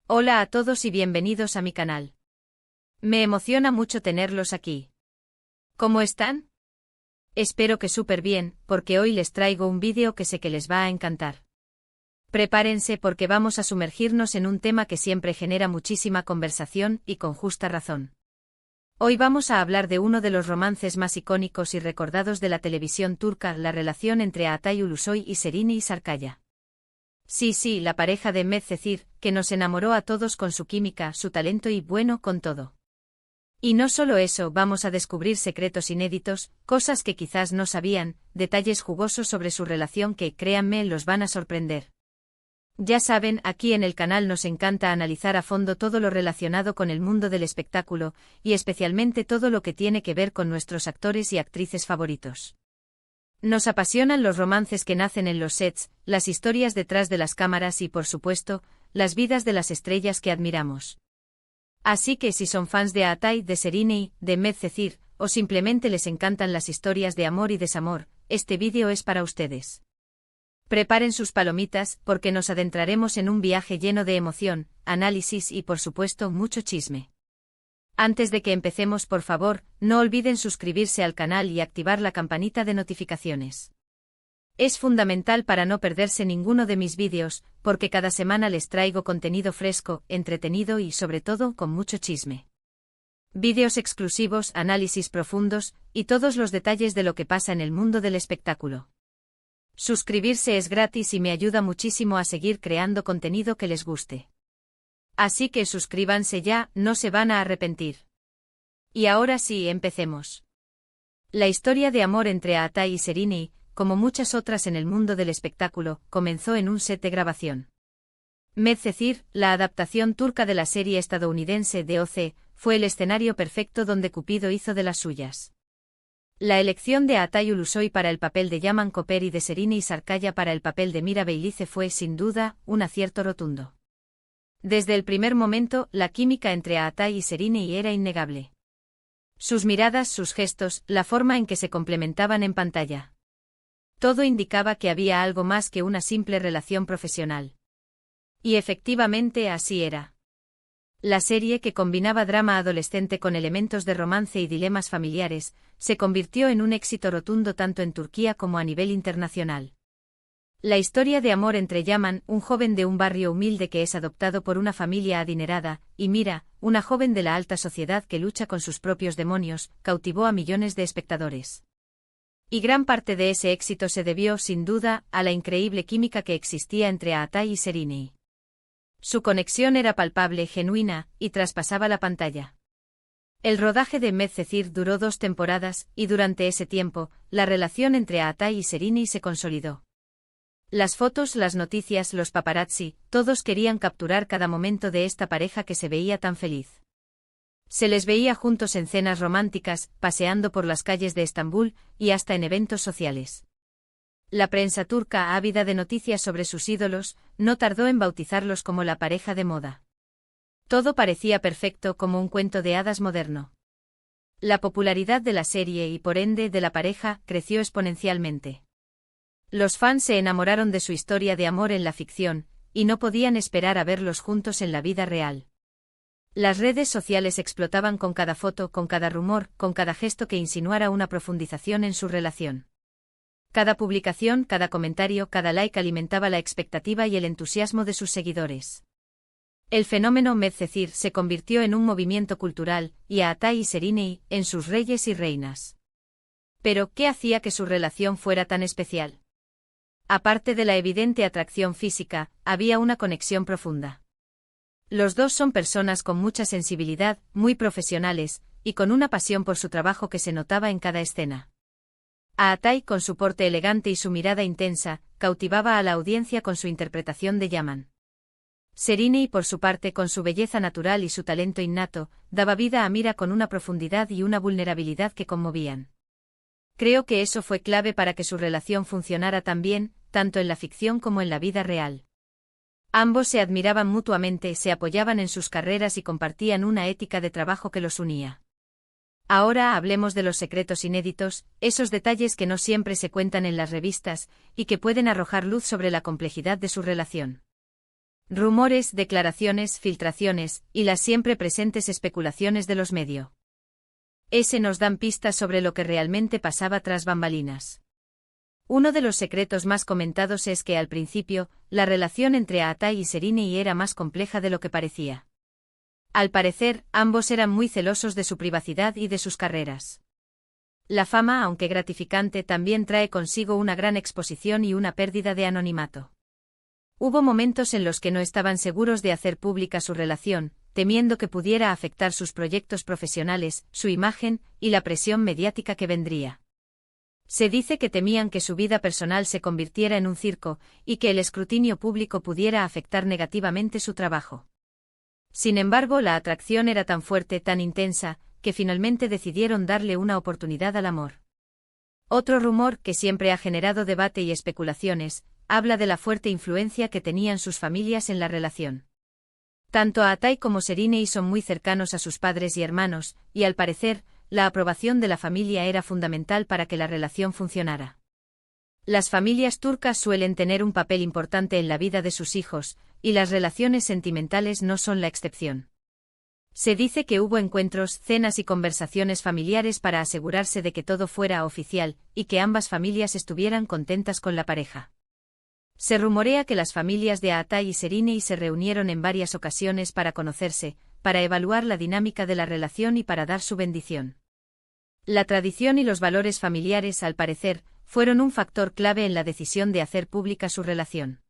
Hola a todos y bienvenidos a mi canal. Me emociona mucho tenerlos aquí. ¿Cómo están? Espero que súper bien, porque hoy les traigo un vídeo que sé que les va a encantar. Prepárense porque vamos a sumergirnos en un tema que siempre genera muchísima conversación y con justa razón. Hoy vamos a hablar de uno de los romances más icónicos y recordados de la televisión turca, la relación entre Atay Ulusoy y Serini Sarkaya. Sí, la pareja de Medcezir, que nos enamoró a todos con su química, su talento y bueno con todo. Y no solo eso, vamos a descubrir secretos inéditos, cosas que quizás no sabían, detalles jugosos sobre su relación que, créanme, los van a sorprender. Ya saben, aquí en el canal nos encanta analizar a fondo todo lo relacionado con el mundo del espectáculo, y especialmente todo lo que tiene que ver con nuestros actores y actrices favoritos. Nos apasionan los romances que nacen en los sets, las historias detrás de las cámaras y, por supuesto, las vidas de las estrellas que admiramos. Así que si son fans de Atay, de Serini, de Medcezir, o simplemente les encantan las historias de amor y desamor, este vídeo es para ustedes. Preparen sus palomitas, porque nos adentraremos en un viaje lleno de emoción, análisis y, por supuesto, mucho chisme. Antes de que empecemos, por favor, no olviden suscribirse al canal y activar la campanita de notificaciones. Es fundamental para no perderse ninguno de mis vídeos, porque cada semana les traigo contenido fresco, entretenido y, sobre todo, con mucho chisme. Vídeos exclusivos, análisis profundos, y todos los detalles de lo que pasa en el mundo del espectáculo. Suscribirse es gratis y me ayuda muchísimo a seguir creando contenido que les guste. Así que suscríbanse ya, no se van a arrepentir. Y ahora sí, empecemos. La historia de amor entre Atay y Serini, como muchas otras en el mundo del espectáculo, comenzó en un set de grabación. Medcezir, la adaptación turca de la serie estadounidense de OC, fue el escenario perfecto donde Cupido hizo de las suyas. La elección de Atay Ulusoy para el papel de Yaman Koper y de Serini Sarkaya para el papel de Mira Beylice fue, sin duda, un acierto rotundo. Desde el primer momento, la química entre Atay y Serini era innegable. Sus miradas, sus gestos, la forma en que se complementaban en pantalla. Todo indicaba que había algo más que una simple relación profesional. Y efectivamente así era. La serie, que combinaba drama adolescente con elementos de romance y dilemas familiares, se convirtió en un éxito rotundo tanto en Turquía como a nivel internacional. La historia de amor entre Yaman, un joven de un barrio humilde que es adoptado por una familia adinerada, y Mira, una joven de la alta sociedad que lucha con sus propios demonios, cautivó a millones de espectadores. Y gran parte de ese éxito se debió, sin duda, a la increíble química que existía entre Atay y Serini. Su conexión era palpable, genuina, y traspasaba la pantalla. El rodaje de Medcezir duró 2 temporadas, y durante ese tiempo, la relación entre Atay y Serini se consolidó. Las fotos, las noticias, los paparazzi, todos querían capturar cada momento de esta pareja que se veía tan feliz. Se les veía juntos en cenas románticas, paseando por las calles de Estambul, y hasta en eventos sociales. La prensa turca, ávida de noticias sobre sus ídolos, no tardó en bautizarlos como la pareja de moda. Todo parecía perfecto, como un cuento de hadas moderno. La popularidad de la serie y por ende de la pareja creció exponencialmente. Los fans se enamoraron de su historia de amor en la ficción, y no podían esperar a verlos juntos en la vida real. Las redes sociales explotaban con cada foto, con cada rumor, con cada gesto que insinuara una profundización en su relación. Cada publicación, cada comentario, cada like alimentaba la expectativa y el entusiasmo de sus seguidores. El fenómeno Medcezir se convirtió en un movimiento cultural, y a Atay y Serini, en sus reyes y reinas. Pero, ¿qué hacía que su relación fuera tan especial? Aparte de la evidente atracción física, había una conexión profunda. Los dos son personas con mucha sensibilidad, muy profesionales, y con una pasión por su trabajo que se notaba en cada escena. Atay, con su porte elegante y su mirada intensa, cautivaba a la audiencia con su interpretación de Yaman. Serini, por su parte, con su belleza natural y su talento innato, daba vida a Mira con una profundidad y una vulnerabilidad que conmovían. Creo que eso fue clave para que su relación funcionara tan bien, tanto en la ficción como en la vida real. Ambos se admiraban mutuamente, se apoyaban en sus carreras y compartían una ética de trabajo que los unía. Ahora hablemos de los secretos inéditos, esos detalles que no siempre se cuentan en las revistas, y que pueden arrojar luz sobre la complejidad de su relación. Rumores, declaraciones, filtraciones, y las siempre presentes especulaciones de los medios. Ese nos dan pistas sobre lo que realmente pasaba tras bambalinas. Uno de los secretos más comentados es que al principio, la relación entre Aatai y Serinei era más compleja de lo que parecía. Al parecer, ambos eran muy celosos de su privacidad y de sus carreras. La fama, aunque gratificante, también trae consigo una gran exposición y una pérdida de anonimato. Hubo momentos en los que no estaban seguros de hacer pública su relación, temiendo que pudiera afectar sus proyectos profesionales, su imagen, y la presión mediática que vendría. Se dice que temían que su vida personal se convirtiera en un circo, y que el escrutinio público pudiera afectar negativamente su trabajo. Sin embargo, la atracción era tan fuerte, tan intensa, que finalmente decidieron darle una oportunidad al amor. Otro rumor que siempre ha generado debate y especulaciones, habla de la fuerte influencia que tenían sus familias en la relación. Tanto Aatai como Serinei son muy cercanos a sus padres y hermanos, y al parecer, la aprobación de la familia era fundamental para que la relación funcionara. Las familias turcas suelen tener un papel importante en la vida de sus hijos, y las relaciones sentimentales no son la excepción. Se dice que hubo encuentros, cenas y conversaciones familiares para asegurarse de que todo fuera oficial, y que ambas familias estuvieran contentas con la pareja. Se rumorea que las familias de Aatai y Serinei se reunieron en varias ocasiones para conocerse, para evaluar la dinámica de la relación y para dar su bendición. La tradición y los valores familiares, al parecer, fueron un factor clave en la decisión de hacer pública su relación.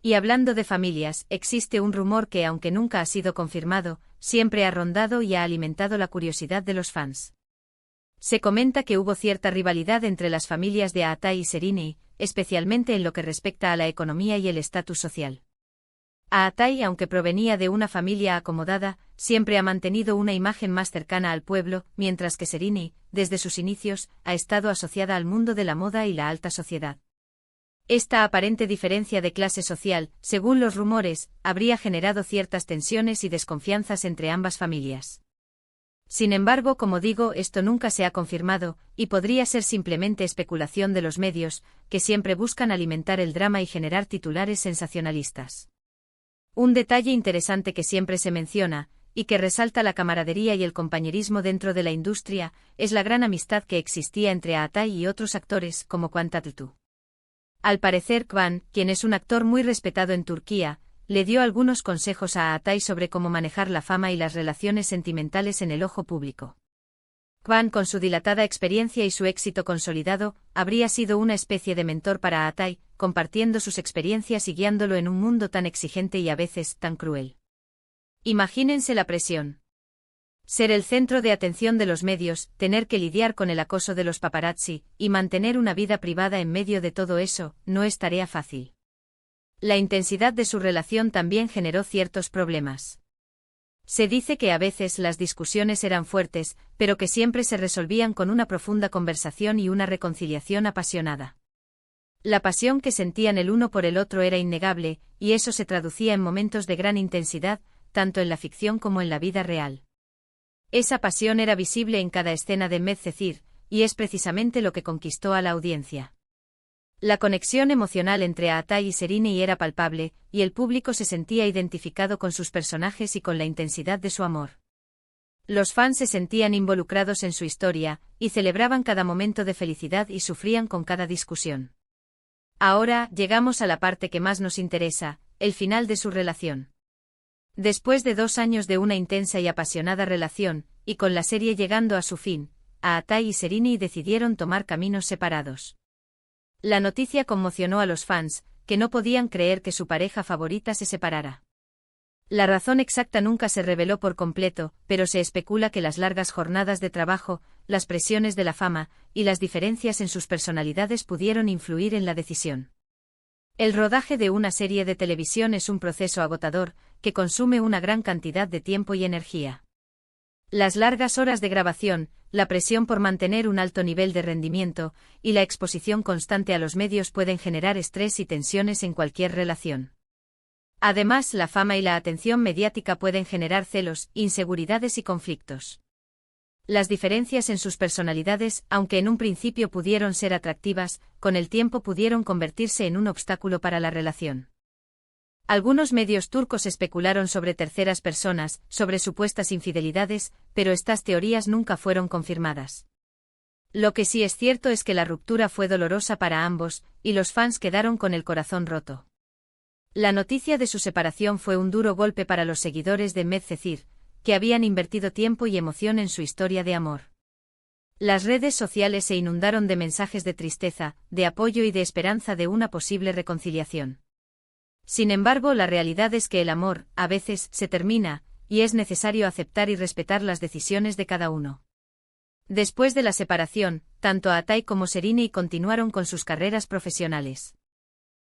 Y hablando de familias, existe un rumor que, aunque nunca ha sido confirmado, siempre ha rondado y ha alimentado la curiosidad de los fans. Se comenta que hubo cierta rivalidad entre las familias de Aatai y Serinei, especialmente en lo que respecta a la economía y el estatus social. Aatai, aunque provenía de una familia acomodada, siempre ha mantenido una imagen más cercana al pueblo, mientras que Serinei, desde sus inicios, ha estado asociada al mundo de la moda y la alta sociedad. Esta aparente diferencia de clase social, según los rumores, habría generado ciertas tensiones y desconfianzas entre ambas familias. Sin embargo, como digo, esto nunca se ha confirmado, y podría ser simplemente especulación de los medios, que siempre buscan alimentar el drama y generar titulares sensacionalistas. Un detalle interesante que siempre se menciona, y que resalta la camaradería y el compañerismo dentro de la industria, es la gran amistad que existía entre Aatai y otros actores, como Kwan Tatlıtuğ. Al parecer, Kwan, quien es un actor muy respetado en Turquía, le dio algunos consejos a Aatai sobre cómo manejar la fama y las relaciones sentimentales en el ojo público. Kwan, con su dilatada experiencia y su éxito consolidado, habría sido una especie de mentor para Aatai, compartiendo sus experiencias y guiándolo en un mundo tan exigente y a veces tan cruel. Imagínense la presión. Ser el centro de atención de los medios, tener que lidiar con el acoso de los paparazzi, y mantener una vida privada en medio de todo eso, no es tarea fácil. La intensidad de su relación también generó ciertos problemas. Se dice que a veces las discusiones eran fuertes, pero que siempre se resolvían con una profunda conversación y una reconciliación apasionada. La pasión que sentían el uno por el otro era innegable, y eso se traducía en momentos de gran intensidad, tanto en la ficción como en la vida real. Esa pasión era visible en cada escena de Medcezir, y es precisamente lo que conquistó a la audiencia. La conexión emocional entre Aatai y Serinei era palpable, y el público se sentía identificado con sus personajes y con la intensidad de su amor. Los fans se sentían involucrados en su historia, y celebraban cada momento de felicidad y sufrían con cada discusión. Ahora, llegamos a la parte que más nos interesa, el final de su relación. Después de 2 años de una intensa y apasionada relación, y con la serie llegando a su fin, Aatai y Serinei decidieron tomar caminos separados. La noticia conmocionó a los fans, que no podían creer que su pareja favorita se separara. La razón exacta nunca se reveló por completo, pero se especula que las largas jornadas de trabajo, las presiones de la fama, y las diferencias en sus personalidades pudieron influir en la decisión. El rodaje de una serie de televisión es un proceso agotador, que consume una gran cantidad de tiempo y energía. Las largas horas de grabación, la presión por mantener un alto nivel de rendimiento, y la exposición constante a los medios pueden generar estrés y tensiones en cualquier relación. Además, la fama y la atención mediática pueden generar celos, inseguridades y conflictos. Las diferencias en sus personalidades, aunque en un principio pudieron ser atractivas, con el tiempo pudieron convertirse en un obstáculo para la relación. Algunos medios turcos especularon sobre terceras personas, sobre supuestas infidelidades, pero estas teorías nunca fueron confirmadas. Lo que sí es cierto es que la ruptura fue dolorosa para ambos, y los fans quedaron con el corazón roto. La noticia de su separación fue un duro golpe para los seguidores de Medcezir, que habían invertido tiempo y emoción en su historia de amor. Las redes sociales se inundaron de mensajes de tristeza, de apoyo y de esperanza de una posible reconciliación. Sin embargo, la realidad es que el amor, a veces, se termina, y es necesario aceptar y respetar las decisiones de cada uno. Después de la separación, tanto Atay como Serenei continuaron con sus carreras profesionales.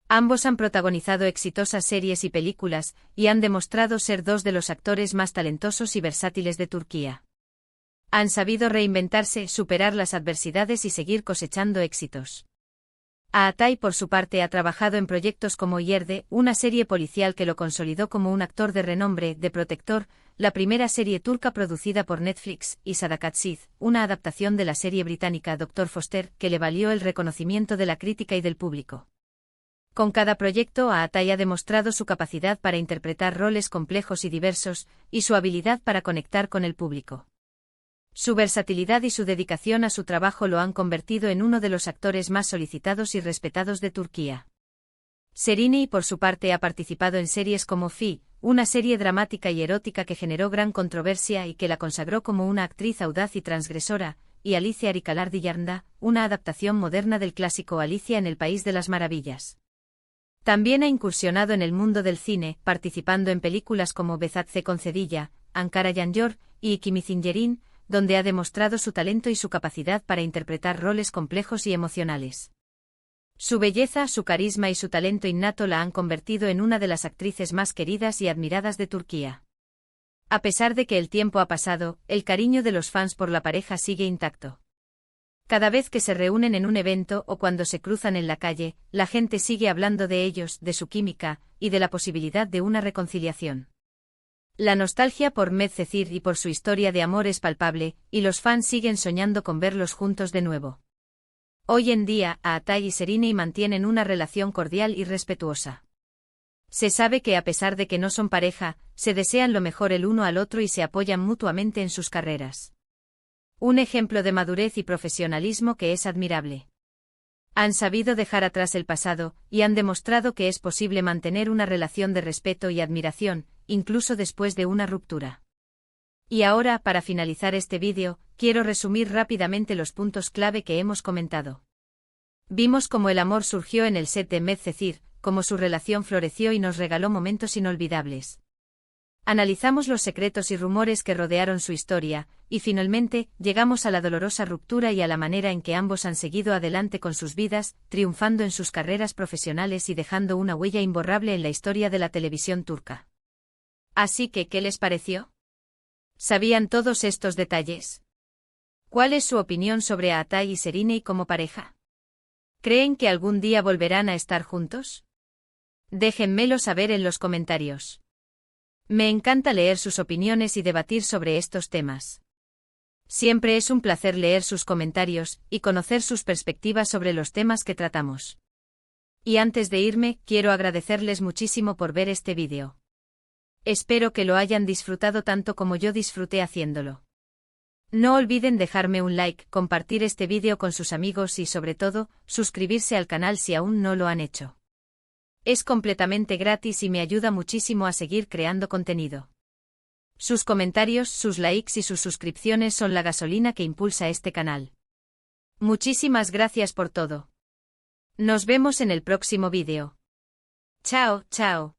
Ambos han protagonizado exitosas series y películas, y han demostrado ser dos de los actores más talentosos y versátiles de Turquía. Han sabido reinventarse, superar las adversidades y seguir cosechando éxitos. Atay, por su parte, ha trabajado en proyectos como Yerde, una serie policial que lo consolidó como un actor de renombre, The Protector, la primera serie turca producida por Netflix, y Sadakatsizh, una adaptación de la serie británica Dr. Foster, que le valió el reconocimiento de la crítica y del público. Con cada proyecto, Atay ha demostrado su capacidad para interpretar roles complejos y diversos, y su habilidad para conectar con el público. Su versatilidad y su dedicación a su trabajo lo han convertido en uno de los actores más solicitados y respetados de Turquía. Serenei, por su parte, ha participado en series como Fi, una serie dramática y erótica que generó gran controversia y que la consagró como una actriz audaz y transgresora, y Alicia Arikalardi Yarnda, una adaptación moderna del clásico Alicia en el País de las Maravillas. También ha incursionado en el mundo del cine, participando en películas como Bezatze Concedilla, Ankara Yanyor y Ikimizingerin, donde ha demostrado su talento y su capacidad para interpretar roles complejos y emocionales. Su belleza, su carisma y su talento innato la han convertido en una de las actrices más queridas y admiradas de Turquía. A pesar de que el tiempo ha pasado, el cariño de los fans por la pareja sigue intacto. Cada vez que se reúnen en un evento o cuando se cruzan en la calle, la gente sigue hablando de ellos, de su química, y de la posibilidad de una reconciliación. La nostalgia por Medcezir y por su historia de amor es palpable, y los fans siguen soñando con verlos juntos de nuevo. Hoy en día, Atay y Serenei mantienen una relación cordial y respetuosa. Se sabe que a pesar de que no son pareja, se desean lo mejor el uno al otro y se apoyan mutuamente en sus carreras. Un ejemplo de madurez y profesionalismo que es admirable. Han sabido dejar atrás el pasado, y han demostrado que es posible mantener una relación de respeto y admiración, incluso después de una ruptura. Y ahora, para finalizar este vídeo, quiero resumir rápidamente los puntos clave que hemos comentado. Vimos cómo el amor surgió en el set de Medcezir, cómo su relación floreció y nos regaló momentos inolvidables. Analizamos los secretos y rumores que rodearon su historia, y finalmente, llegamos a la dolorosa ruptura y a la manera en que ambos han seguido adelante con sus vidas, triunfando en sus carreras profesionales y dejando una huella imborrable en la historia de la televisión turca. Así que, ¿qué les pareció? ¿Sabían todos estos detalles? ¿Cuál es su opinión sobre Atay y Serenei como pareja? ¿Creen que algún día volverán a estar juntos? Déjenmelo saber en los comentarios. Me encanta leer sus opiniones y debatir sobre estos temas. Siempre es un placer leer sus comentarios y conocer sus perspectivas sobre los temas que tratamos. Y antes de irme, quiero agradecerles muchísimo por ver este vídeo. Espero que lo hayan disfrutado tanto como yo disfruté haciéndolo. No olviden dejarme un like, compartir este vídeo con sus amigos y sobre todo, suscribirse al canal si aún no lo han hecho. Es completamente gratis y me ayuda muchísimo a seguir creando contenido. Sus comentarios, sus likes y sus suscripciones son la gasolina que impulsa este canal. Muchísimas gracias por todo. Nos vemos en el próximo vídeo. Chao, chao.